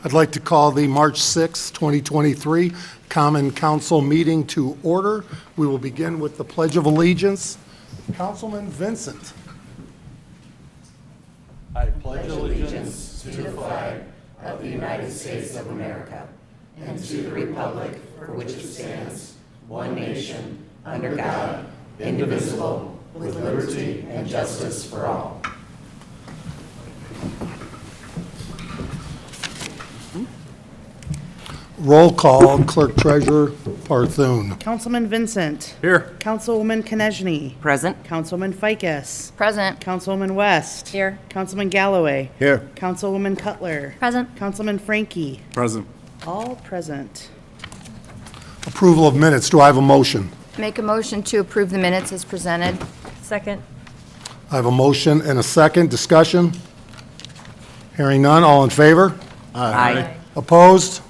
I'd like to call the March 6, 2023 Common Council meeting to order. We will begin with the Pledge of Allegiance. Councilman Vincent. I pledge allegiance to the flag of the United States of America and to the republic for which it stands, one nation, under God, indivisible, with liberty and justice for all. Roll call, Clerk Treasurer Parthun. Councilman Vincent. Here. Councilwoman Konechny. Present. Councilman Ficus. Present. Councilwoman West. Here. Councilman Galloway. Here. Councilwoman Cutler. Present. Councilman Frankie. Present. All present. Approval of minutes. Do I have a motion? Make a motion to approve the minutes as presented. Second. I have a motion and a second. Discussion? Hearing none. All in favor? Aye. Opposed?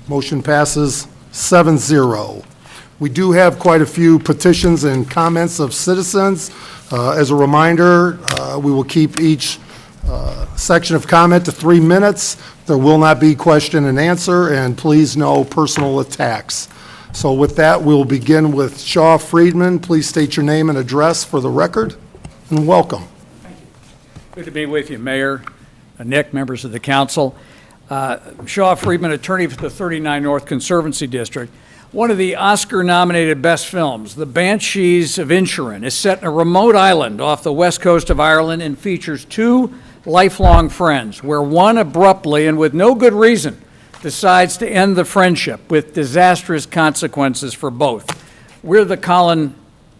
Motion passes 7-0. We do have quite a few petitions and comments of citizens. As a reminder, we will keep each section of comment to 3 minutes. There will not be question and answer, and please no personal attacks. So with that, we'll begin with Shaw Friedman. Please state your name and address for the record, and welcome. Good to be with you, Mayor, Nick, members of the council. Shaw Friedman, attorney for the 39 North Conservancy District. One of the Oscar-nominated best films, The Banshees of Inisherin, is set in a remote island off the west coast of Ireland and features two lifelong friends, where one abruptly and with no good reason decides to end the friendship with disastrous consequences for both. We're the Colin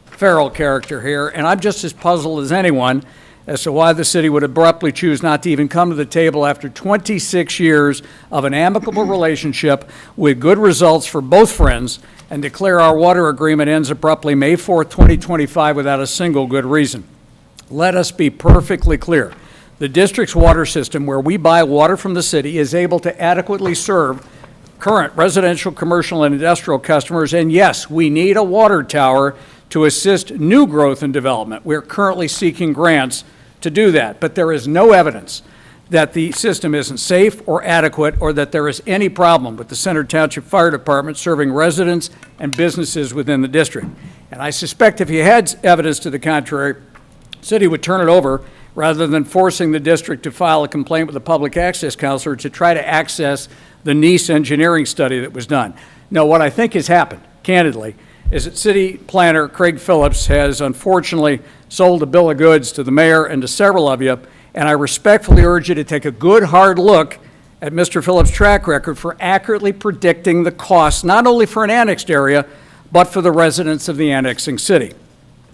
Farrell character here, and I'm just as puzzled as anyone as to why the city would abruptly choose not to even come to the table after 26 years of an amicable relationship with good results for both friends and declare our water agreement ends abruptly May 4th, 2025 without a single good reason. Let us be perfectly clear. The district's water system, where we buy water from the city, is able to adequately serve current residential, commercial, and industrial customers, and yes, we need a water tower to assist new growth and development. We're currently seeking grants to do that, but there is no evidence that the system isn't safe or adequate or that there is any problem with the Center Township Fire Department serving residents and businesses within the district. And I suspect if you had evidence to the contrary, the city would turn it over rather than forcing the district to file a complaint with the Public Access Counselor to try to access the Nice engineering study that was done. No, what I think has happened, candidly, is that city planner Craig Phillips has unfortunately sold a bill of goods to the mayor and to several of you, and I respectfully urge you to take a good hard look at Mr. Phillips' track record for accurately predicting the costs, not only for an annexed area, but for the residents of the annexing city.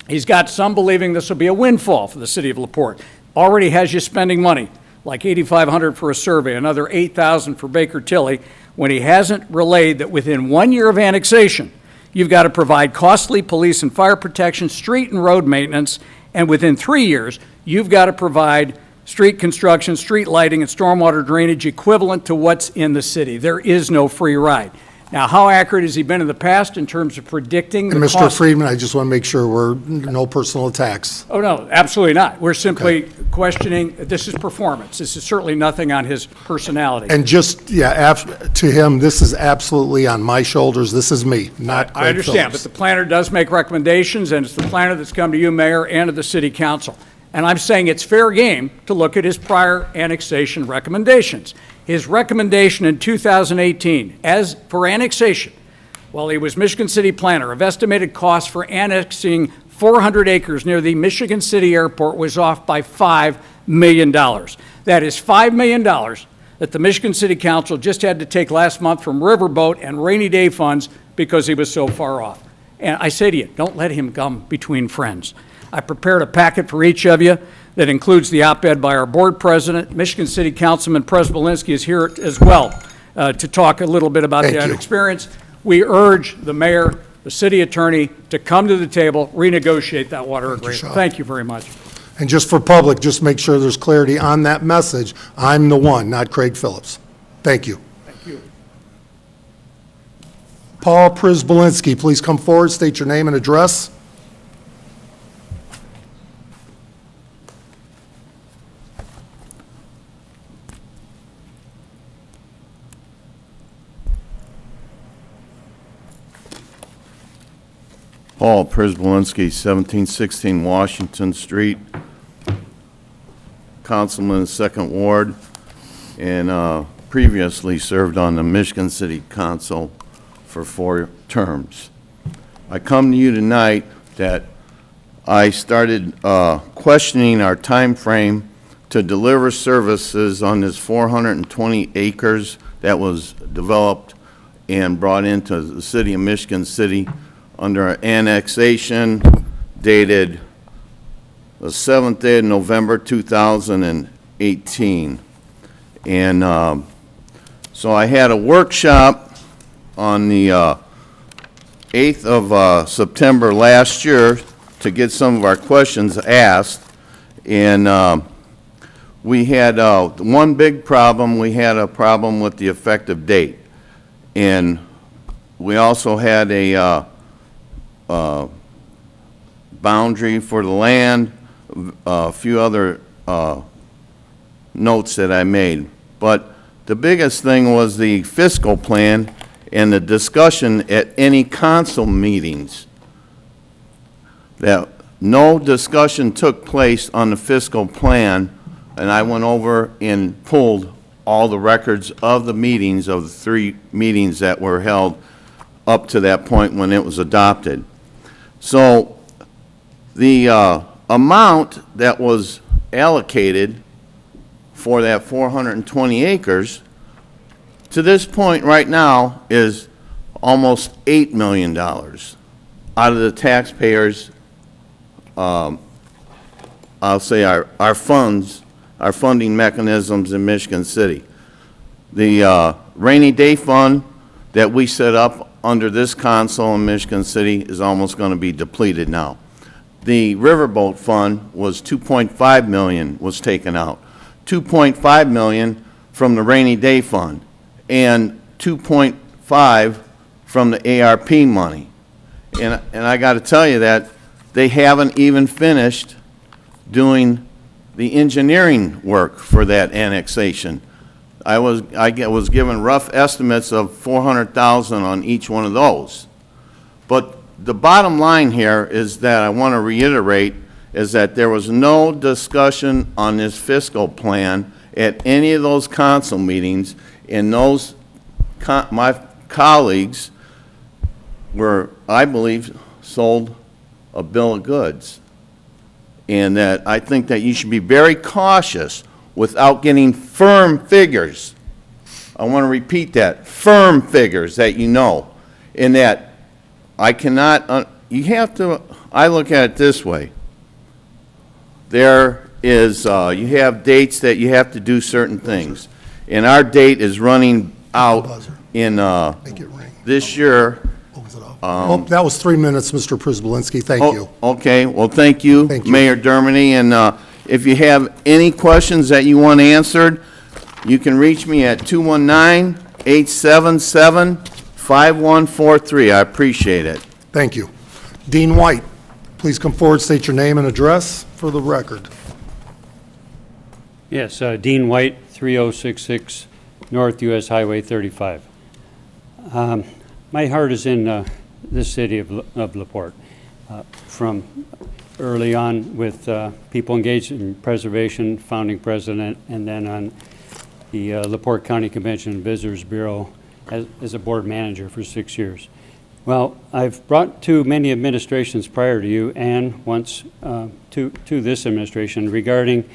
He's got some believing this will be a windfall for the city of LaPorte. Already has you spending money, like $8,500 for a survey, another $8,000 for Baker Tilly, when he hasn't relayed that within 1 year of annexation, you've got to provide costly police and fire protection, street and road maintenance, and within 3 years, you've got to provide street construction, street lighting, and stormwater drainage equivalent to what's in the city. There is no free ride. Now, how accurate has he been in the past in terms of predicting the And Mr. cost? Friedman, I just want to make sure we're no personal attacks. Oh, no, absolutely not. We're simply questioning, this is performance. This is certainly nothing on his personality. And just, to him, this is absolutely on my shoulders. This is me, not Craig I understand, Phillips. but the planner does make recommendations, and it's the planner that's come to you, Mayor, and to the city council. And I'm saying it's fair game to look at his prior annexation recommendations. His recommendation in 2018, as for annexation, while he was Michigan City planner, of estimated cost for annexing 400 acres near the Michigan City Airport was off by $5 million. That is $5 million that the Michigan City Council just had to take last month from Riverboat and rainy day funds because he was so far off. And I say to you, don't let him come between friends. I prepared a packet for each of you that includes the op-ed by our board president. Michigan City Councilman Prespolinski is here as well to talk a little bit about that experience. We urge the mayor, the city attorney to come to the table, renegotiate that water agreement. Thank you very much. And just for public, just make sure there's clarity on that message. I'm the one, not Craig Phillips. Thank you. Thank you. Paul Przbolinski, please come forward, state your name and address. Paul Przybylski, 1716 Washington Street, Councilman, 2nd Ward, and previously served on the Michigan City Council for 4 terms. I come to you tonight that I started questioning our time frame to deliver services on this 420 acres that was developed and brought into the city of Michigan City under annexation dated the 7th day of November 2018. And so I had a workshop on the 8th of September last year to get some of our questions asked. And we had one big problem. We had a problem with the effective date. And we also had a boundary for the land, a few other notes that I made. But the biggest thing was the fiscal plan and the discussion at any council meetings, that no discussion took place on the fiscal plan, and I went over and pulled all the records of the meetings, of the 3 meetings that were held up to that point when it was adopted. So the amount that was allocated for that 420 acres to this point right now is almost $8 million out of the taxpayers', I'll say our funds, our funding mechanisms in Michigan City. The rainy day fund that we set up under this council in Michigan City is almost going to be depleted now. The riverboat fund was $2.5 million was taken out. $2.5 million from the rainy day fund and $2.5 from the ARP money. And I got to tell you that they haven't even finished doing the engineering work for that annexation. I was given rough estimates of $400,000 on each one of those. But the bottom line here is that I want to reiterate is that there was no discussion on this fiscal plan at any of those council meetings, and those my colleagues were, I believe, sold a bill of goods. And that I think that you should be very cautious without getting firm figures. I want to repeat that, firm figures that you know, and that I cannot, you have to, I look at it this way. There is, you have dates that you have to do certain things. And our date is running out in Make it ring. this year. Oh, that was 3 minutes, Mr. Przybylski. Thank you. Okay, well, thank you, Thank you. Mayor Dermody, and if you have any questions that you want answered, you can reach me at 219-877-5143. I appreciate it. Thank you. Dean White, please come forward, state your name and address for the record. Yes, Dean White, 3066 North US Highway 35. My heart is in this city of LaPorte. From early on with people engaged in preservation, founding president, and then on the LaPorte County Convention and Visitors Bureau as a board manager for 6 years. Well, I've brought to many administrations prior to you and once to this administration regarding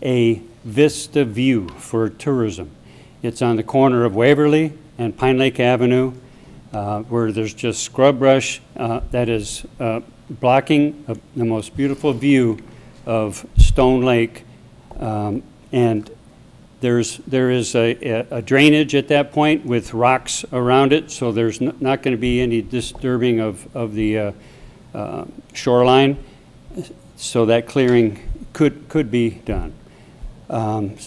a Vista View for tourism. It's on the corner of Waverly and Pine Lake Avenue, where there's just scrub brush that is blocking the most beautiful view of Stone Lake, and there is a drainage at that point with rocks around it, so there's not going to be any disturbing of the shoreline, so that clearing could be done. And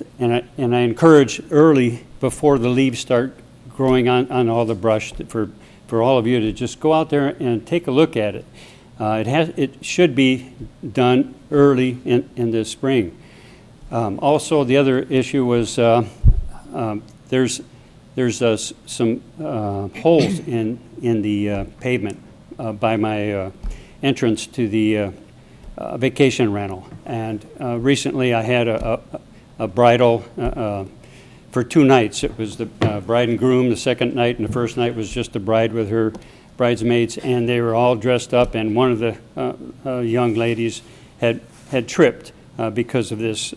I encourage early, before the leaves start growing on all the brush, for all of you to just go out there and take a look at it. It should be done early in the spring. Also, the other issue was there's some holes in the pavement by my entrance to the vacation rental. And recently I had a bridal for 2 nights. It was the bride and groom the second night, and the first night was just the bride with her bridesmaids, and they were all dressed up, and one of the young ladies had tripped because of this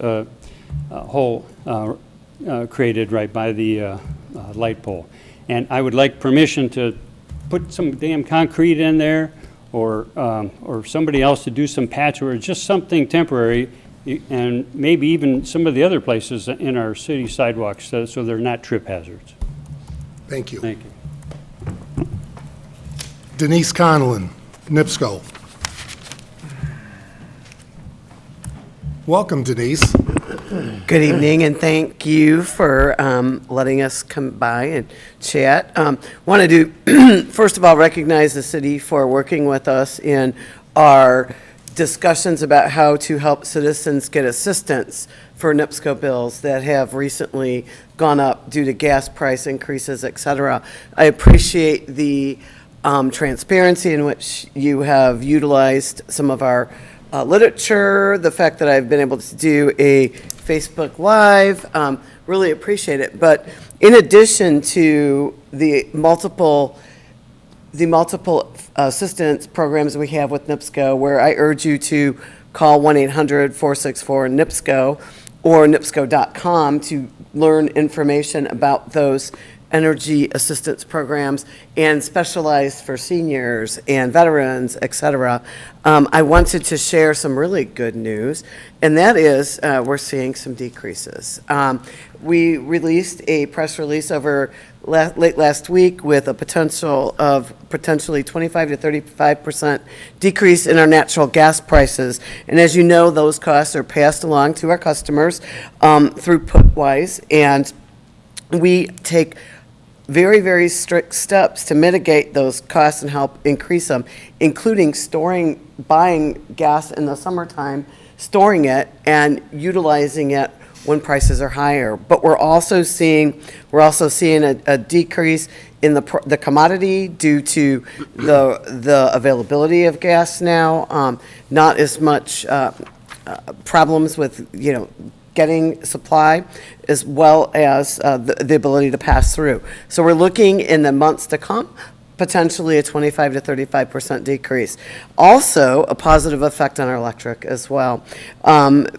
hole created right by the light pole. And I would like permission to put some damn concrete in there, or somebody else to do some patchwork, just something temporary, and maybe even some of the other places in our city sidewalks, so they're not trip hazards. Thank you. Thank you. Denise Conlon, NIPSCO. Welcome, Denise. Good evening, and thank you for letting us come by and chat. Want to do, first of all, recognize the city for working with us in our discussions about how to help citizens get assistance for NIPSCO bills that have recently gone up due to gas price increases, et cetera. I appreciate the transparency in which you have utilized some of our literature, the fact that I've been able to do a Facebook Live, really appreciate it. But in addition to the multiple assistance programs we have with NIPSCO, where I urge you to call 1-800-464-NIPSCO or NIPSCO.com to learn information about those energy assistance programs and specialized for seniors and veterans, et cetera. I wanted to share some really good news, and that is we're seeing some decreases. We released a press release over late last week with a potential of potentially 25 to 35% decrease in our natural gas prices. And as you know, those costs are passed along to our customers throughput-wise, and we take very, very strict steps to mitigate those costs and help increase them, including buying gas in the summertime, storing it, and utilizing it when prices are higher. But we're also seeing a decrease in the commodity due to the availability of gas now. Not as much problems with getting supply, as well as the ability to pass through. So we're looking in the months to come, potentially a 25 to 35% decrease. Also, a positive effect on our electric as well,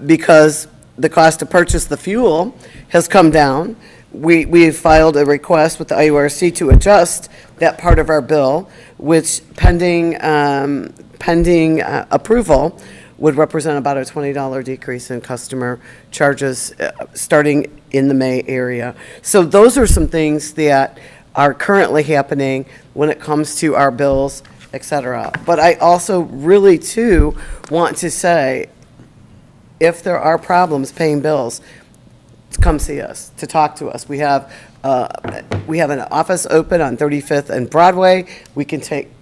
because the cost to purchase the fuel has come down. We've filed a request with the IURC to adjust that part of our bill, which pending approval would represent about a $20 decrease in customer charges starting in the May area. So those are some things that are currently happening when it comes to our bills, et cetera. But I also really, too, want to say, if there are problems paying bills, to come see us, to talk to us. We have an office open on 35th and Broadway. We can take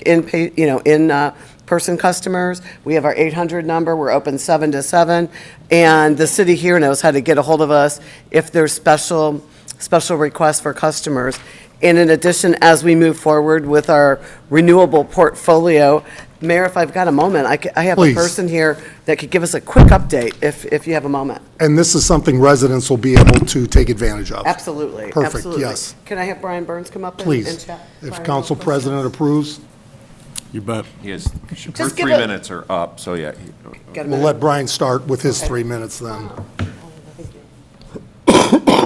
in-person customers. We have our 800 number. We're open 7 to 7. And the city here knows how to get a hold of us if there's special requests for customers. And in addition, as we move forward with our renewable portfolio, Mayor, if I've got a moment, I have Please. a person here that could give us a quick update if you have a moment. And this is something residents will be able to take advantage of. Absolutely. Perfect, absolutely. yes. Can I have Brian Burns come up and Please, chat? if Brian, council please. president approves, You bet. Yes, her Just 3 give it- minutes are up, so yeah. Got a we'll minute? let Brian start with his 3 minutes then.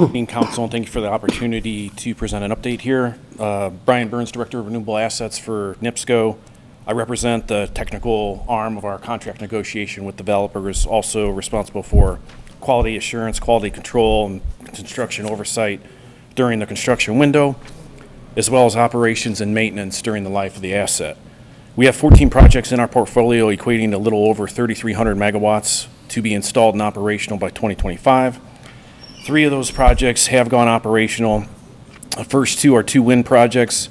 Evening, Council, and thank you for the opportunity to present an update here. Brian Burns, Director of Renewable Assets for NIPSCO. I represent the technical arm of our contract negotiation with developers, also responsible for quality assurance, quality control, and construction oversight during the construction window, as well as operations and maintenance during the life of the asset. We have 14 projects in our portfolio equating to a little over 3,300 megawatts to be installed and operational by 2025. 3 of those projects have gone operational. The first 2 are 2 wind projects.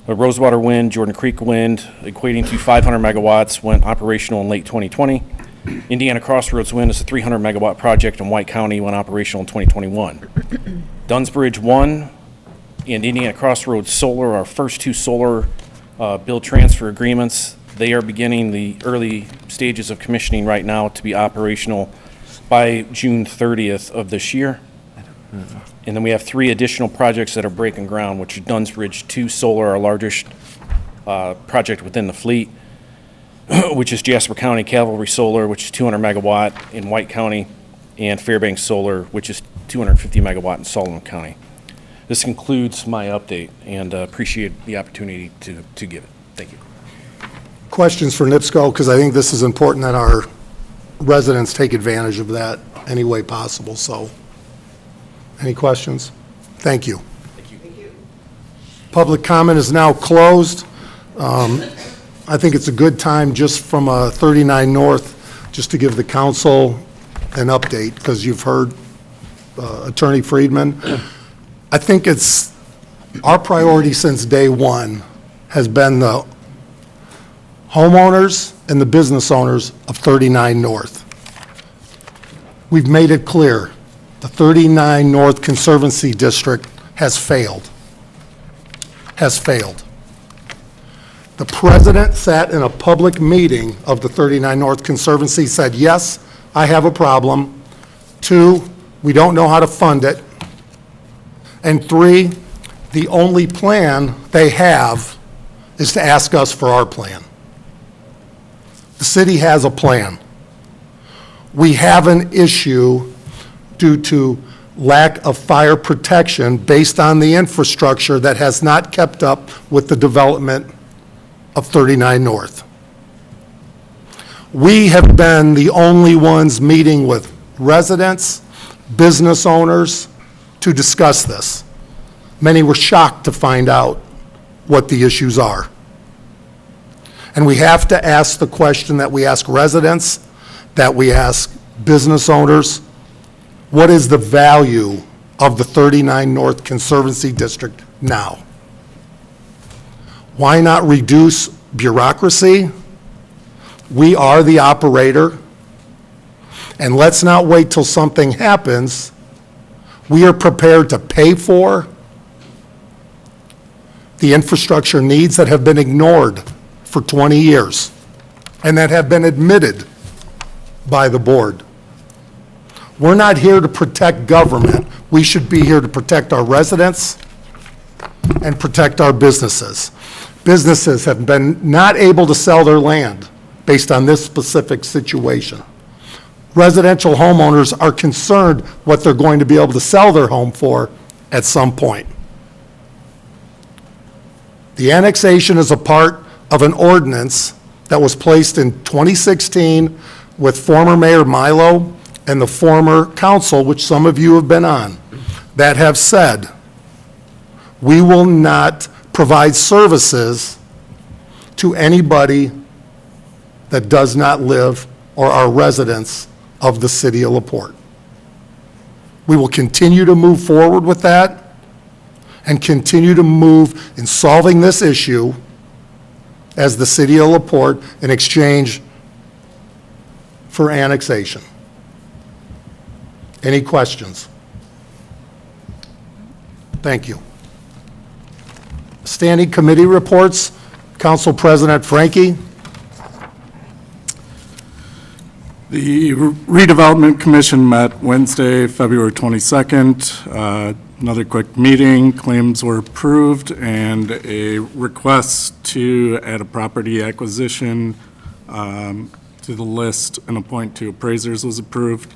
Rosewater Wind, Jordan Creek Wind, equating to 500 megawatts, went operational in late 2020. Indiana Crossroads Wind is a 300 megawatt project in White County, went operational in 2021. Dunsbridge 1 and Indiana Crossroads Solar, our first 2 solar build transfer agreements. They are beginning the early stages of commissioning right now to be operational by June 30th of this year. And then we have 3 additional projects that are breaking ground, which is Dunn's Ridge 2 Solar, our largest project within the fleet, which is Jasper County Cavalry Solar, which is 200 megawatt in White County, and Fairbanks Solar, which is 250 megawatt in Sullivan County. This concludes my update, and appreciate the opportunity to give it. Thank you. Questions for NIPSCO, because I think this is important that our residents take advantage of that any way possible, so. Any questions? Thank you. Public comment is now closed. I think it's a good time, just from 39 North, just to give the council an update, because you've heard Attorney Friedman. I think it's, our priority since day one has been the homeowners and the business owners of 39 North. We've made it clear, the 39 North Conservancy District has failed. Has failed. The president sat in a public meeting of the 39 North Conservancy, said, yes, I have a problem. 2, we don't know how to fund it. And 3, the only plan they have is to ask us for our plan. The city has a plan. We have an issue due to lack of fire protection based on the infrastructure that has not kept up with the development of 39 North. We have been the only ones meeting with residents, business owners to discuss this. Many were shocked to find out what the issues are. And we have to ask the question that we ask residents, that we ask business owners, what is the value of the 39 North Conservancy District now? Why not reduce bureaucracy? We are the operator, and let's not wait till something happens. We are prepared to pay for the infrastructure needs that have been ignored for 20 years and that have been admitted by the board. We're not here to protect government. We should be here to protect our residents and protect our businesses. Businesses have been not able to sell their land based on this specific situation. Residential homeowners are concerned what they're going to be able to sell their home for at some point. The annexation is a part of an ordinance that was placed in 2016 with former Mayor Milo and the former council, which some of you have been on, that have said, we will not provide services to anybody that does not live or are residents of the city of LaPorte. We will continue to move forward with that and continue to move in solving this issue as the city of LaPorte in exchange for annexation. Any questions? Thank you. Standing committee reports, Council President Frankie. The Redevelopment Commission met Wednesday, February 22nd. Another quick meeting, claims were approved, and a request to add a property acquisition to the list and appoint 2 appraisers was approved.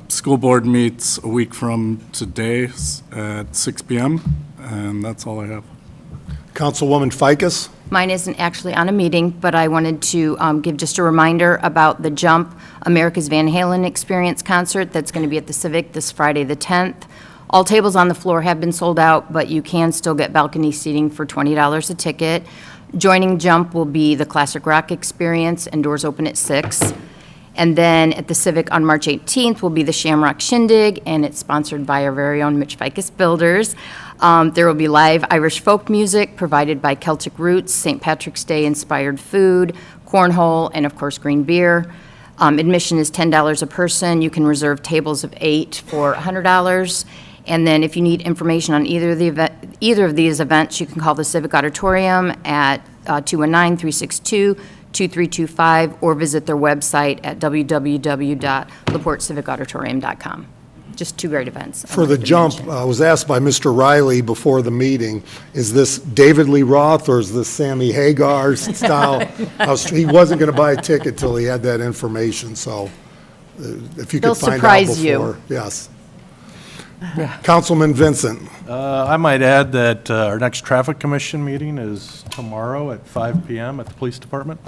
School board meets a week from today at 6 p.m., and that's all I have. Councilwoman Ficus. Mine isn't actually on a meeting, but I wanted to give just a reminder about the Jump America's Van Halen Experience concert that's going to be at the Civic this Friday, the 10th. All tables on the floor have been sold out, but you can still get balcony seating for $20 a ticket. Joining Jump will be the Classic Rock Experience, and doors open at 6. And then at the Civic on March 18th will be the Shamrock Shindig, and it's sponsored by our very own Mitch Ficus Builders. There will be live Irish folk music provided by Celtic Roots, St. Patrick's Day inspired food, cornhole, and of course green beer. Admission is $10 a person. You can reserve tables of 8 for $100. And then if you need information on either of these events, you can call the Civic Auditorium at 219-362-2325 or visit their website at www.laportecivicauditorium.com. Just two great events. I'd For like the to jump, mention. I was asked by Mr. Riley before the meeting, is this David Lee Roth or is this Sammy Hagar style? He wasn't going to buy a ticket till he had that information, so if you They'll could find out surprise you. before. Yes. Councilman Vincent. I might add that our next Traffic Commission meeting is tomorrow at 5 PM at the Police Department.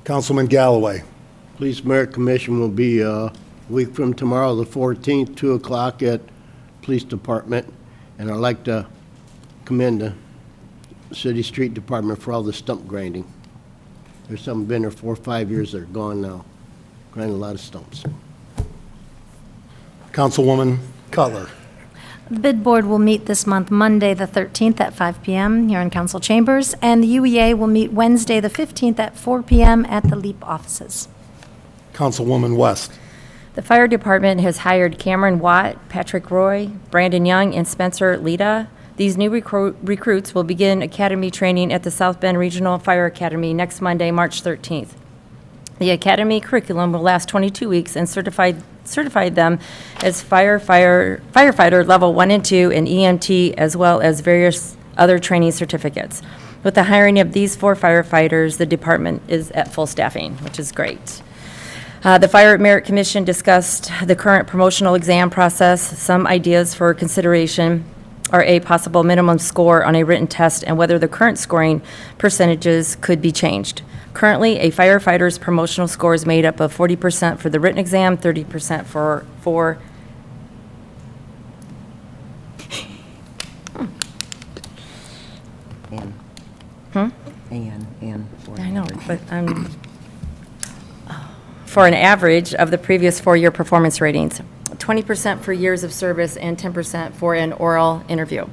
Councilman Galloway. Police Merit Commission will be a week from tomorrow, the 14th, 2 o'clock at Police Department. And I'd like to commend the City Street Department for all the stump grinding. There's some been there 4 or 5 years, they're gone now. Grinding a lot of stumps. Councilwoman Cutler. The bid board will meet this month, Monday, the 13th at 5 PM here in council chambers, and the UEA will meet Wednesday, the 15th at 4 PM at the LEAP offices. Councilwoman West. The fire department has hired Cameron Watt, Patrick Roy, Brandon Young, and Spencer Lita. These new recruits will begin academy training at the South Bend Regional Fire Academy next Monday, March 13th. The academy curriculum will last 22 weeks and certified them as firefighter level 1 and 2 and EMT, as well as various other training certificates. With the hiring of these 4 firefighters, the department is at full staffing, which is great. The Fire Merit Commission discussed the current promotional exam process. Some ideas for consideration are a possible minimum score on a written test and whether the current scoring percentages could be changed. Currently, a firefighter's promotional score is made up of 40% for the written exam, 30% for I know, but for an average of the previous 4-year performance ratings, 20% for years of service and 10% for an oral interview.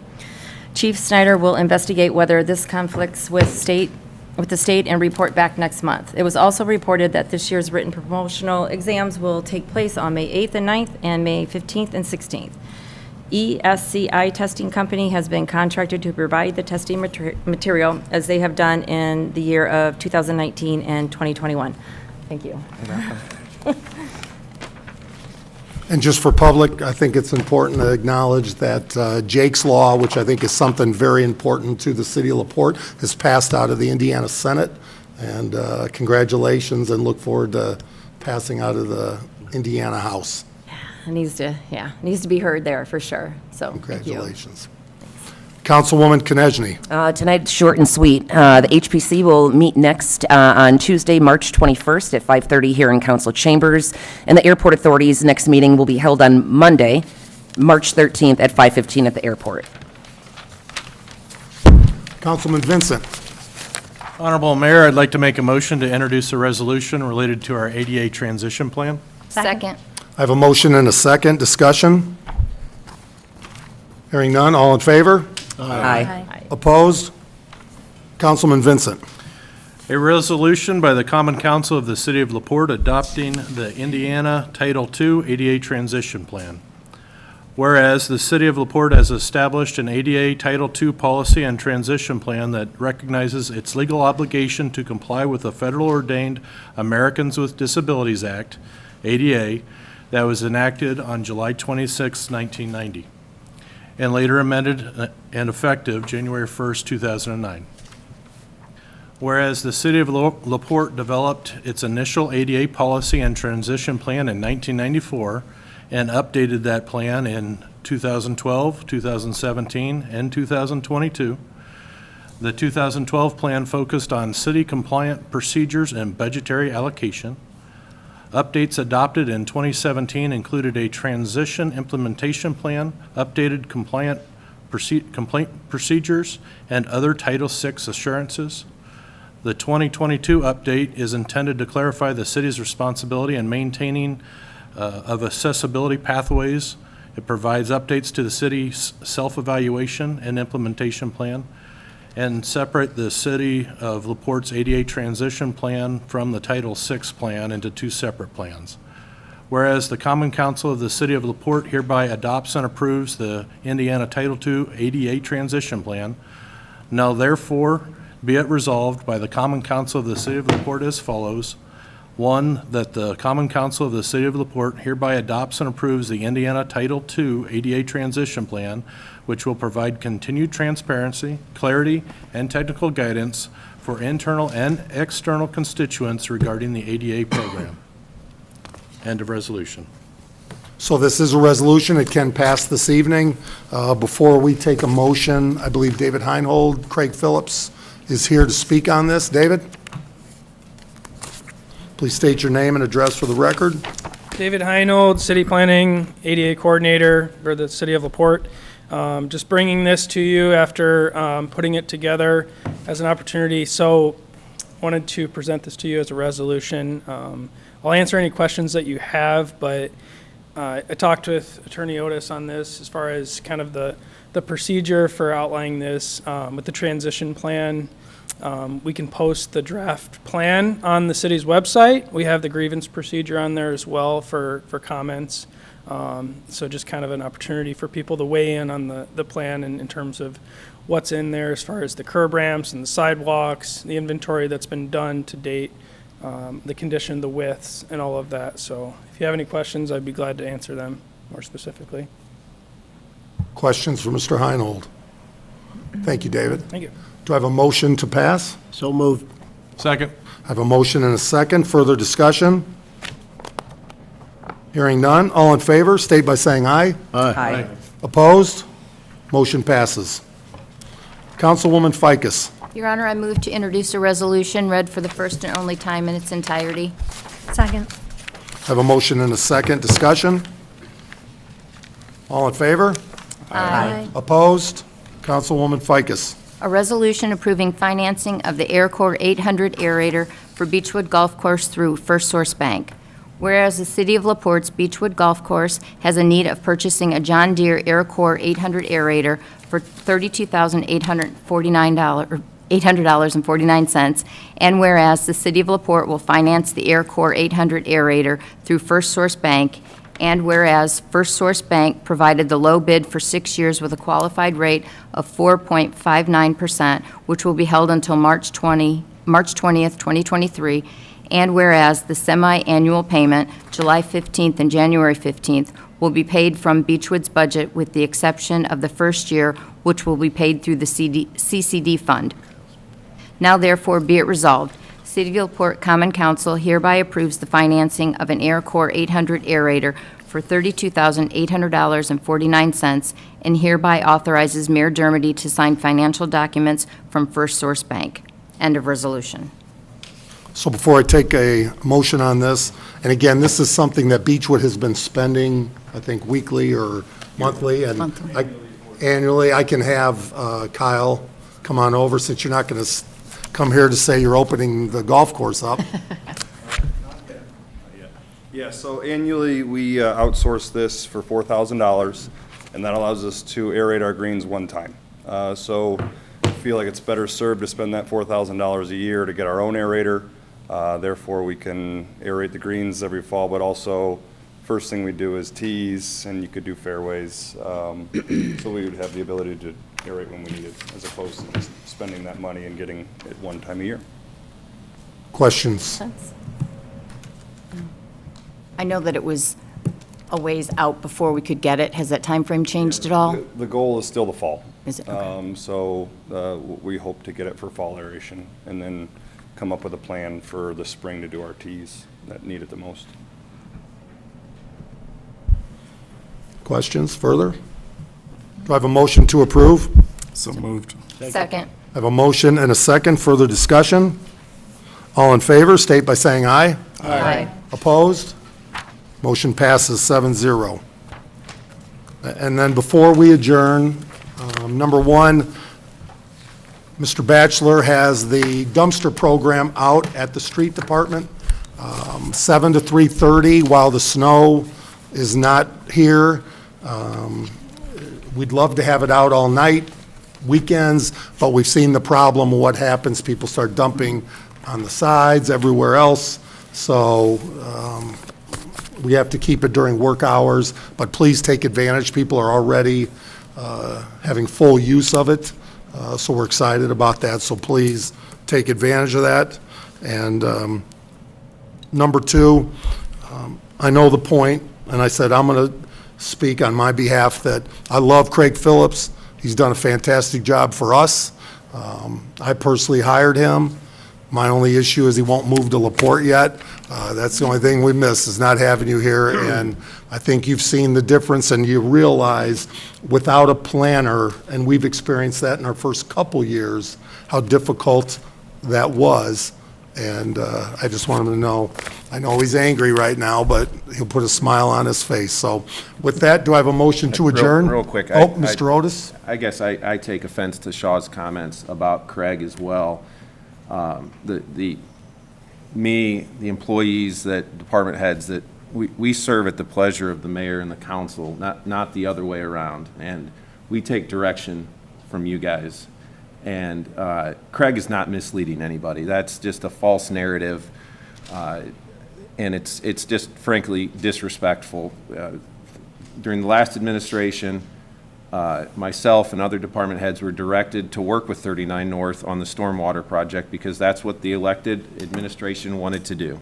Chief Snyder will investigate whether this conflicts with the state and report back next month. It was also reported that this year's written promotional exams will take place on May 8th and 9th and May 15th and 16th. ESCI Testing Company has been contracted to provide the testing material as they have done in the year of 2019 and 2021. Thank you. And just for public, I think it's important to acknowledge that Jake's Law, which I think is something very important to the city of LaPorte, has passed out of the Indiana Senate. And congratulations, and look forward to passing out of the Indiana House. It needs to be heard there for sure. So thank you. Congratulations. Councilwoman Konechny. Tonight's short and sweet. The HPC will meet next on Tuesday, March 21st at 5:30 here in council chambers. And the airport authority's next meeting will be held on Monday, March 13th at 5:15 at the airport. Councilman Vincent. Honorable Mayor, I'd like to make a motion to introduce a resolution related to our ADA transition plan. Second. I have a motion and a second. Discussion? Hearing none. All in favor? Aye. Opposed? Councilman Vincent. A resolution by the Common Council of the City of LaPorte adopting the Indiana Title II ADA Transition Plan. Whereas the City of LaPorte has established an ADA Title II policy and transition plan that recognizes its legal obligation to comply with the federal ordained Americans with Disabilities Act, ADA, that was enacted on July 26, 1990. And later amended and effective January 1st, 2009. Whereas the City of LaPorte developed its initial ADA policy and transition plan in 1994 and updated that plan in 2012, 2017, and 2022. The 2012 plan focused on city-compliant procedures and budgetary allocation. Updates adopted in 2017 included a transition implementation plan, updated complaint procedures, and other Title VI assurances. The 2022 update is intended to clarify the city's responsibility in maintaining of accessibility pathways. It provides updates to the city's self-evaluation and implementation plan, and separate the City of LaPorte's ADA transition plan from the Title VI plan into 2 separate plans. Whereas the Common Council of the City of LaPorte hereby adopts and approves the Indiana Title II ADA Transition Plan. Now therefore be it resolved by the Common Council of the City of LaPorte as follows. One, that the Common Council of the City of LaPorte hereby adopts and approves the Indiana Title II ADA Transition Plan, which will provide continued transparency, clarity, and technical guidance for internal and external constituents regarding the ADA program. End of resolution. So this is a resolution. It can pass this evening. Before we take a motion, I believe David Heinhold, Craig Phillips is here to speak on this. David? Please state your name and address for the record. David Heinold, City Planning ADA Coordinator for the City of LaPorte. Just bringing this to you after putting it together as an opportunity. So wanted to present this to you as a resolution. I'll answer any questions that you have, but I talked with Attorney Otis on this as far as kind of the procedure for outlining this with the transition plan. We can post the draft plan on the city's website. We have the grievance procedure on there as well for comments. So just kind of an opportunity for people to weigh in on the plan in terms of what's in there as far as the curb ramps and the sidewalks, the inventory that's been done to date, the condition, the widths, and all of that. So if you have any questions, I'd be glad to answer them more specifically. Questions for Mr. Heinold? Thank you, David. Thank you. Do I have a motion to pass? So moved. Second. I have a motion and a second. Further discussion? Hearing none. All in favor, state by saying aye. Aye. Opposed? Motion passes. Councilwoman Ficus. Your Honor, I move to introduce a resolution read for the first and only time in its entirety. Second. I have a motion and a second. Discussion? All in favor? Aye. Opposed? Councilwoman Ficus. A resolution approving financing of the Air Corps 800 aerator for Beechwood Golf Course through First Source Bank. Whereas the City of LaPorte's Beechwood Golf Course has a need of purchasing a John Deere Air Corps 800 aerator for $800.49, and whereas the City of LaPorte will finance the Air Corps 800 aerator through First Source Bank, and whereas First Source Bank provided the low bid for 6 years with a qualified rate of 4.59%, which will be held until March 20th, 2023, and whereas the semi-annual payment, July 15th and January 15th, will be paid from Beechwood's budget with the exception of the first year, which will be paid through the CCD fund. Now therefore be it resolved, City of LaPorte Common Council hereby approves the financing of an Air Corps 800 aerator for $32,800.49 and hereby authorizes Mayor Dermody to sign financial documents from First Source Bank. End of resolution. So before I take a motion on this, and again, this is something that Beechwood has been spending, I think, weekly or monthly, and annually. I can have Kyle come on over, since you're not going to come here to say you're opening the golf course up. Yeah, so annually, we outsource this for $4,000, and that allows us to aerate our greens one time. So I feel like it's better served to spend that $4,000 a year to get our own aerator. Therefore, we can aerate the greens every fall, but also, first thing we do is tees, and you could do fairways. So we would have the ability to aerate when we need it, as opposed to just spending that money and getting it one time a year. Questions? I know that it was a ways out before we could get it. Has that time frame changed at all? The goal is still the fall. Is it? Okay. So we hope to get it for fall aeration, and then come up with a plan for the spring to do our tees that need it the most. Questions further? Do I have a motion to approve? So moved. Second. I have a motion and a second. Further discussion? All in favor, state by saying aye. Aye. Opposed? Motion passes 7-0. And then before we adjourn, number one, Mr. Batchelor has the dumpster program out at the street department, 7 to 3:30 while the snow is not here. We'd love to have it out all night, weekends, but we've seen the problem of what happens. People start dumping on the sides, everywhere else. So We have to keep it during work hours, but please take advantage. People are already having full use of it, so we're excited about that. So please take advantage of that. And number two, I know the point, and I said I'm going to speak on my behalf that I love Craig Phillips. He's done a fantastic job for us. I personally hired him. My only issue is he won't move to LaPorte yet. That's the only thing we miss, is not having you here. And I think you've seen the difference, and you realize without a planner, and we've experienced that in our first couple years, how difficult that was. And I just want him to know, I know he's angry right now, but he'll put a smile on his face. So with that, do I have a motion to adjourn? Real quick. Oh, Mr. Otis? I guess I take offense to Shaw's comments about Craig as well. The employees, that department heads, that we serve at the pleasure of the mayor and the council, not the other way around. And we take direction from you guys. And Craig is not misleading anybody. That's just a false narrative. And it's just frankly disrespectful. During the last administration, myself and other department heads were directed to work with 39 North on the stormwater project because that's what the elected administration wanted to do.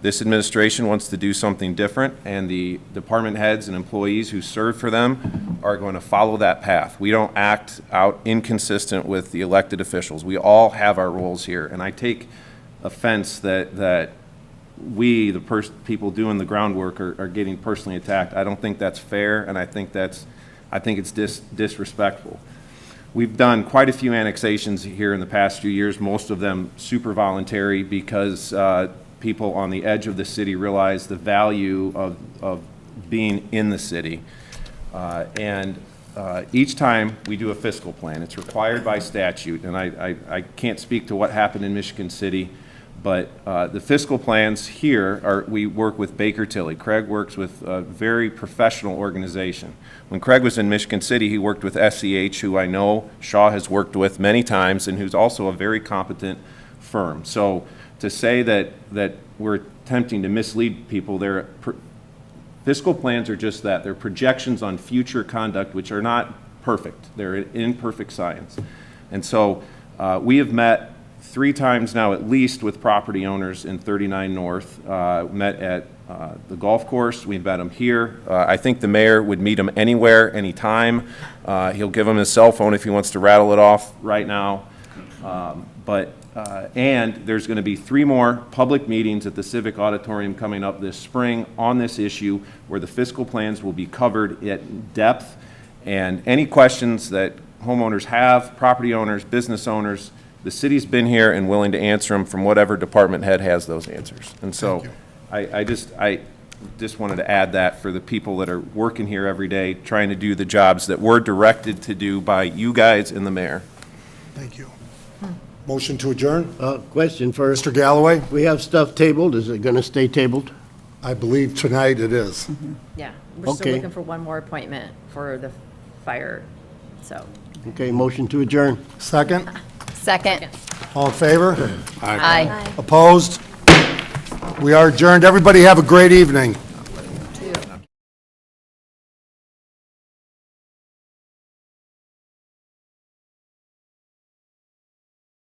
This administration wants to do something different, and the department heads and employees who serve for them are going to follow that path. We don't act out inconsistent with the elected officials. We all have our roles here, and I take offense that we, the people doing the groundwork, are getting personally attacked. I don't think that's fair, and I think it's disrespectful. We've done quite a few annexations here in the past few years, most of them super voluntary because people on the edge of the city realize the value of being in the city. Each time we do a fiscal plan, it's required by statute, and I can't speak to what happened in Michigan City, but the fiscal plans here we work with Baker Tilly. Craig works with a very professional organization. When Craig was in Michigan City, he worked with SEH, who I know Shaw has worked with many times, and who's also a very competent firm. So to say that we're attempting to mislead people, fiscal plans are just that. They're projections on future conduct, which are not perfect. They're imperfect science. And so we have met 3 times now at least with property owners in 39 North, met at the golf course. We've met them here. I think the mayor would meet them anywhere, anytime. He'll give him his cell phone if he wants to rattle it off right now. And there's going to be 3 more public meetings at the Civic Auditorium coming up this spring on this issue, where the fiscal plans will be covered at depth. And any questions that homeowners have, property owners, business owners, the city's been here and willing to answer them from whatever department head has those answers. And so I just wanted to add that for the people that are working here every day, trying to do the jobs that we're directed to do by you guys and the mayor. Thank you. Motion to adjourn? Question first. Mr. Galloway? We have stuff tabled. Is it going to stay tabled? I believe tonight it is. Yeah, we're still Okay. looking for one more appointment for the fire, so. Okay, motion to adjourn. Second? Second. All in favor? Aye. Opposed? We are adjourned. Everybody have a great evening.